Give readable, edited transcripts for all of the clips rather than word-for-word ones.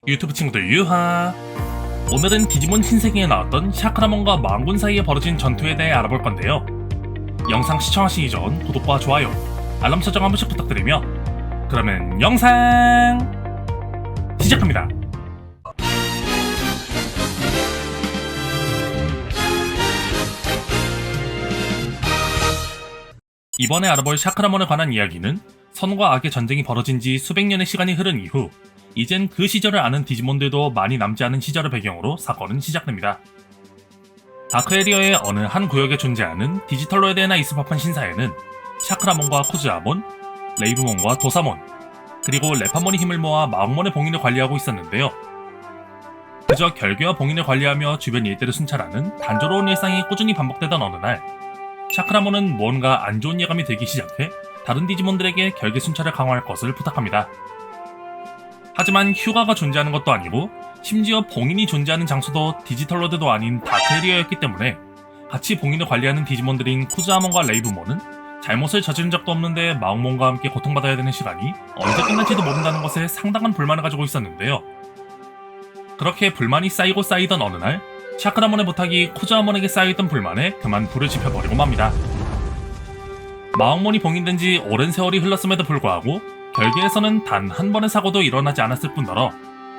유튜브 친구들 유하. 오늘은 디지몬 신세계에 나왔던 샤크라몬과 마왕군 사이에 벌어진 전투에 대해 알아볼 건데요. 영상 시청하시기 전 구독과 좋아요, 알람 설정 한 번씩 부탁드리며 그러면 영상 시작합니다. 이번에 알아볼 샤크라몬에 관한 이야기는 선과 악의 전쟁이 벌어진 지 수백 년의 시간이 흐른 이후 이젠 그 시절을 아는 디지몬들도 많이 남지 않은 시절을 배경으로 사건은 시작됩니다. 다크에리어의 어느 한 구역에 존재하는 디지털로에데나 이스파판 신사에는 샤크라몬과 쿠즈아몬, 레이브몬과 도사몬, 그리고 레파몬이 힘을 모아 마왕몬의 봉인을 관리하고 있었는데요. 그저 결계와 봉인을 관리하며 주변 일대를 순찰하는 단조로운 일상이 꾸준히 반복되던 어느 날, 샤크라몬은 뭔가 안 좋은 예감이 들기 시작해 다른 디지몬들에게 결계 순찰을 강화할 것을 부탁합니다. 하지만 휴가가 존재하는 것도 아니고 심지어 봉인이 존재하는 장소도 디지털로드도 아닌 다크에리어였기 때문에 같이 봉인을 관리하는 디지몬들인 쿠즈아몬과 레이브몬은 잘못을 저지른 적도 없는데 마왕몬과 함께 고통받아야 되는 시간이 언제 끝날지도 모른다는 것에 상당한 불만을 가지고 있었는데요. 그렇게 불만이 쌓이고 쌓이던 어느 날, 샤크라몬의 부탁이 쿠즈아몬에게 쌓여있던 불만에 그만 불을 지펴버리고 맙니다. 마왕몬이 봉인된 지 오랜 세월이 흘렀음에도 불구하고 결계에서는 단 한 번의 사고도 일어나지 않았을 뿐더러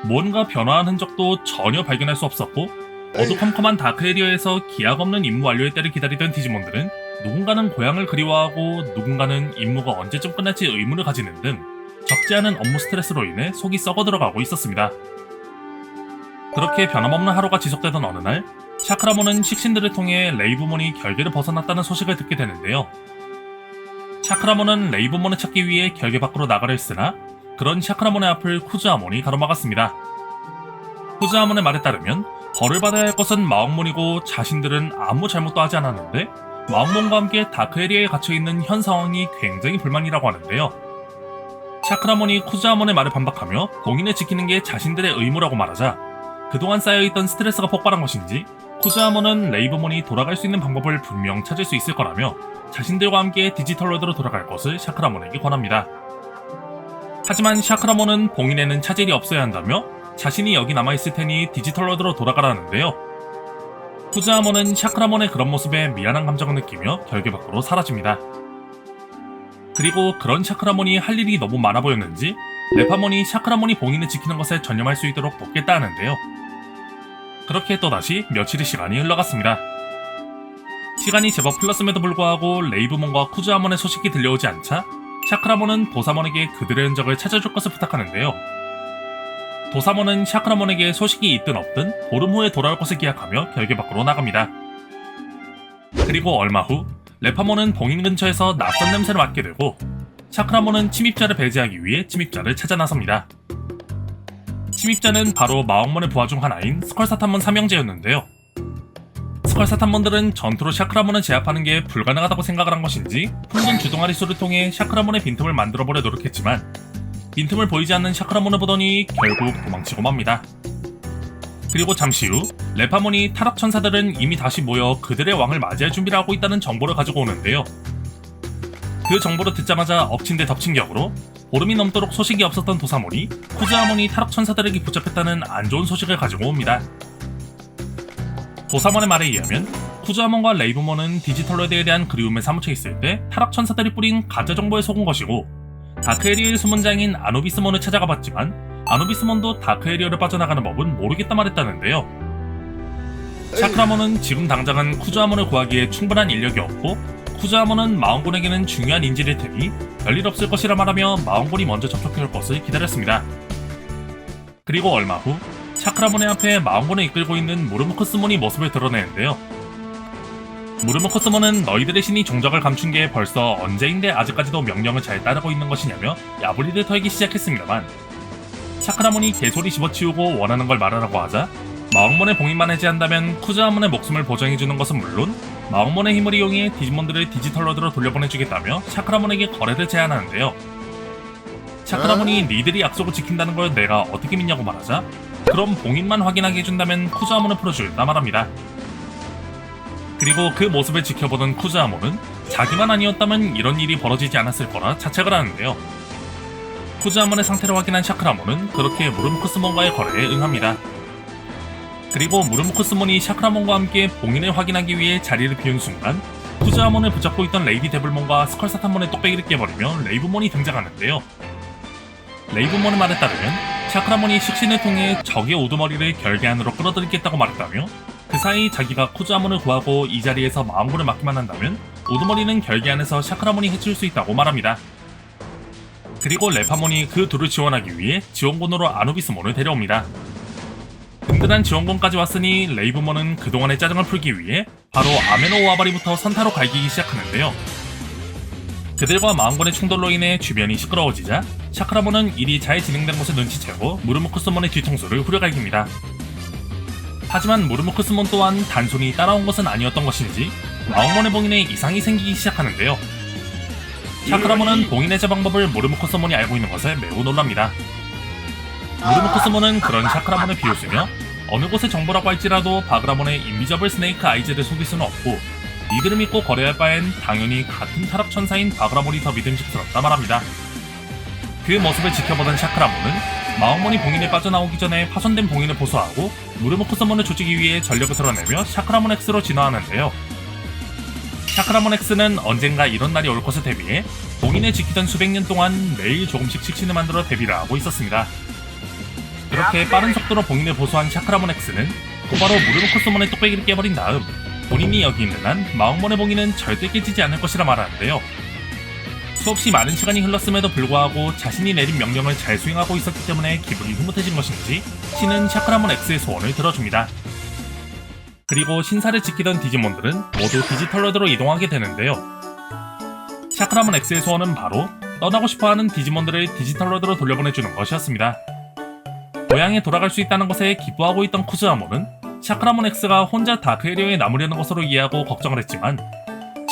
뭔가 변화한 흔적도 전혀 발견할 수 없었고 어두컴컴한 다크에리어에서 기약 없는 임무 완료의 때를 기다리던 디지몬들은 누군가는 고향을 그리워하고 누군가는 임무가 언제쯤 끝날지 의문을 가지는 등 적지 않은 업무 스트레스로 인해 속이 썩어 들어가고 있었습니다. 그렇게 변함없는 하루가 지속되던 어느 날, 샤크라몬은 식신들을 통해 레이브몬이 결계를 벗어났다는 소식을 듣게 되는데요. 샤크라몬은 레이브몬을 찾기 위해 결계 밖으로 나가려 했으나 그런 샤크라몬의 앞을 쿠즈아몬이 가로막았습니다. 쿠즈아몬의 말에 따르면 벌을 받아야 할 것은 마왕몬이고 자신들은 아무 잘못도 하지 않았는데 마왕몬과 함께 다크에리어에 갇혀있는 현 상황이 굉장히 불만이라고 하는데요. 샤크라몬이 쿠즈아몬의 말을 반박하며 봉인을 지키는 게 자신들의 의무라고 말하자 그동안 쌓여있던 스트레스가 폭발한 것인지 쿠즈아몬은 레이브몬이 돌아갈 수 있는 방법을 분명 찾을 수 있을 거라며 자신들과 함께 디지털로드로 돌아갈 것을 샤크라몬에게 권합니다. 하지만 샤크라몬은 봉인에는 차질이 없어야 한다며 자신이 여기 남아있을 테니 디지털로드로 돌아가라는데요. 쿠즈아몬은 샤크라몬의 그런 모습에 미안한 감정을 느끼며 결계 밖으로 사라집니다. 그리고 그런 샤크라몬이 할 일이 너무 많아 보였는지 레파몬이 샤크라몬이 봉인을 지키는 것에 전념할 수 있도록 돕겠다 하는데요. 그렇게 또다시 며칠의 시간이 흘러갔습니다. 시간이 제법 흘렀음에도 불구하고 레이브몬과 쿠즈아몬의 소식이 들려오지 않자 샤크라몬은 도사몬에게 그들의 흔적을 찾아줄 것을 부탁하는데요. 도사몬은 샤크라몬에게 소식이 있든 없든 보름 후에 돌아올 것을 기약하며 결계 밖으로 나갑니다. 그리고 얼마 후 레파몬은 봉인 근처에서 낯선 냄새를 맡게 되고 샤크라몬은 침입자를 배제하기 위해 침입자를 찾아 나섭니다. 침입자는 바로 마왕몬의 부하 중 하나인 스컬사탄몬 삼형제였는데요. 스컬사탄몬들은 전투로 샤크라몬을 제압하는 게 불가능하다고 생각을 한 것인지 풍선 주동아리 수를 통해 샤크라몬의 빈틈을 만들어보려 노력했지만 빈틈을 보이지 않는 샤크라몬을 보더니 결국 도망치고 맙니다. 그리고 잠시 후 레파몬이 타락 천사들은 이미 다시 모여 그들의 왕을 맞이할 준비를 하고 있다는 정보를 가지고 오는데요. 그 정보를 듣자마자 엎친 데 덮친 격으로 보름이 넘도록 소식이 없었던 도사몬이 쿠즈아몬이 타락 천사들에게 붙잡혔다는 안 좋은 소식을 가지고 옵니다. 도사몬의 말에 의하면 쿠즈아몬과 레이브몬은 디지털로드에 대한 그리움에 사무쳐 있을 때 타락 천사들이 뿌린 가짜 정보에 속은 것이고 다크에리어의 수문장인 아누비스몬을 찾아가 봤지만 아누비스몬도 다크에리어를 빠져나가는 법은 모르겠다 말했다는데요. 샤크라몬은 지금 당장은 쿠즈아몬을 구하기에 충분한 인력이 없고 쿠즈아몬은 마왕군에게는 중요한 인질일 테니 별일 없을 것이라 말하며 마왕군이 먼저 접촉해올 것을 기다렸습니다. 그리고 얼마 후 샤크라몬의 앞에 마왕군을 이끌고 있는 무르무크스몬이 모습을 드러내는데요. 무르무크스몬은 너희들의 신이 종적을 감춘 게 벌써 언제인데 아직까지도 명령을 잘 따르고 있는 것이냐며 야부리를 털기 시작했습니다만 샤크라몬이 개소리 집어치우고 원하는 걸 말하라고 하자 마왕몬의 봉인만 해제한다면 쿠즈아몬의 목숨을 보장해주는 것은 물론 마왕몬의 힘을 이용해 디지몬들을 디지털로드로 돌려보내주겠다며 샤크라몬에게 거래를 제안하는데요. 샤크라몬이 니들이 약속을 지킨다는 걸 내가 어떻게 믿냐고 말하자 그럼 봉인만 확인하게 해준다면 쿠즈아몬을 풀어줄까 말합니다. 그리고 그 모습을 지켜보던 쿠즈아몬은 자기만 아니었다면 이런 일이 벌어지지 않았을 거라 자책을 하는데요. 쿠즈아몬의 상태를 확인한 샤크라몬은 그렇게 무르무크스몬과의 거래에 응합니다. 그리고 무르무크스몬이 샤크라몬과 함께 봉인을 확인하기 위해 자리를 비운 순간 쿠즈아몬을 붙잡고 있던 레이디 데블몬과 스컬사탄몬의 똑배기를 깨버리며 레이브몬이 등장하는데요. 레이브몬의 말에 따르면 샤크라몬이 식신을 통해 적의 우두머리를 결계 안으로 끌어들이겠다고 말했다며 그 사이 자기가 쿠즈아몬을 구하고 이 자리에서 마음고를 맡기만 한다면 우두머리는 결계 안에서 샤크라몬이 해칠 수 있다고 말합니다. 그리고 레파몬이 그 둘을 지원하기 위해 지원군으로 아누비스몬을 데려옵니다. 든든한 지원군까지 왔으니 레이브몬은 그동안의 짜증을 풀기 위해 바로 아메노 오아바리부터 선타로 갈기기 시작하는데요. 그들과 마음곤의 충돌로 인해 주변이 시끄러워지자 샤크라몬은 일이 잘 진행된 것을 눈치채고 무르무크스몬의 뒤통수를 후려갈깁니다. 하지만 무르무크스몬 또한 단순히 따라온 것은 아니었던 것인지 마음곤의 봉인에 이상이 생기기 시작하는데요. 샤크라몬은 봉인 해제 방법을 무르무크스몬이 알고 있는 것에 매우 놀랍니다. 무르무크스몬은 그런 샤크라몬을 비웃으며 어느 곳의 정보라고 할지라도 바그라몬의 인비저블 스네이크 아이즈를 속일 수는 없고 이들을 믿고 거래할 바엔 당연히 같은 타락 천사인 바그라몬이 더 믿음직스럽다 말합니다. 그 모습을 지켜보던 샤크라몬은 마음몬이 봉인에 빠져나오기 전에 파손된 봉인을 보수하고 무르무크스몬을 조지기 위해 전력을 드러내며 샤크라몬 X로 진화하는데요. 샤크라몬 X는 언젠가 이런 날이 올 것을 대비해 봉인을 지키던 수백 년 동안 매일 조금씩 식신을 만들어 대비를 하고 있었습니다. 이렇게 빠른 속도로 봉인을 보수한 샤크라몬 X는 곧바로 무르무크스몬의 똑배기를 깨버린 다음 본인이 여기 있는 한 마음몬의 봉인은 절대 깨지지 않을 것이라 말하는데요. 수없이 많은 시간이 흘렀음에도 불구하고 자신이 내린 명령을 잘 수행하고 있었기 때문에 기분이 흐뭇해진 것인지 신은 샤크라몬 X의 소원을 들어줍니다. 그리고 신사를 지키던 디지몬들은 모두 디지털로드로 이동하게 되는데요. 샤크라몬 X의 소원은 바로 떠나고 싶어하는 디지몬들을 디지털로드로 돌려보내주는 것이었습니다. 고향에 돌아갈 수 있다는 것에 기뻐하고 있던 쿠즈아몬은 샤크라몬 X가 혼자 다크에리어에 남으려는 것으로 이해하고 걱정을 했지만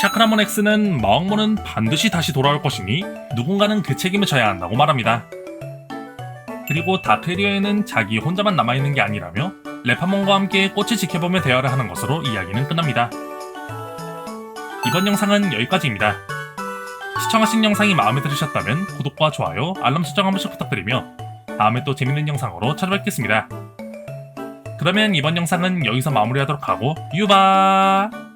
샤크라몬 X는 마왕몬은 반드시 다시 돌아올 것이니 누군가는 그 책임을 져야 한다고 말합니다. 그리고 다크에리어에는 자기 혼자만 남아있는 게 아니라며 레파몬과 함께 꽃을 지켜보며 대화를 하는 것으로 이야기는 끝납니다. 이번 영상은 여기까지입니다. 시청하신 영상이 마음에 들으셨다면 구독과 좋아요, 알람 설정 한 번씩 부탁드리며 다음에 또 재밌는 영상으로 찾아뵙겠습니다. 그러면 이번 영상은 여기서 마무리하도록 하고 유바!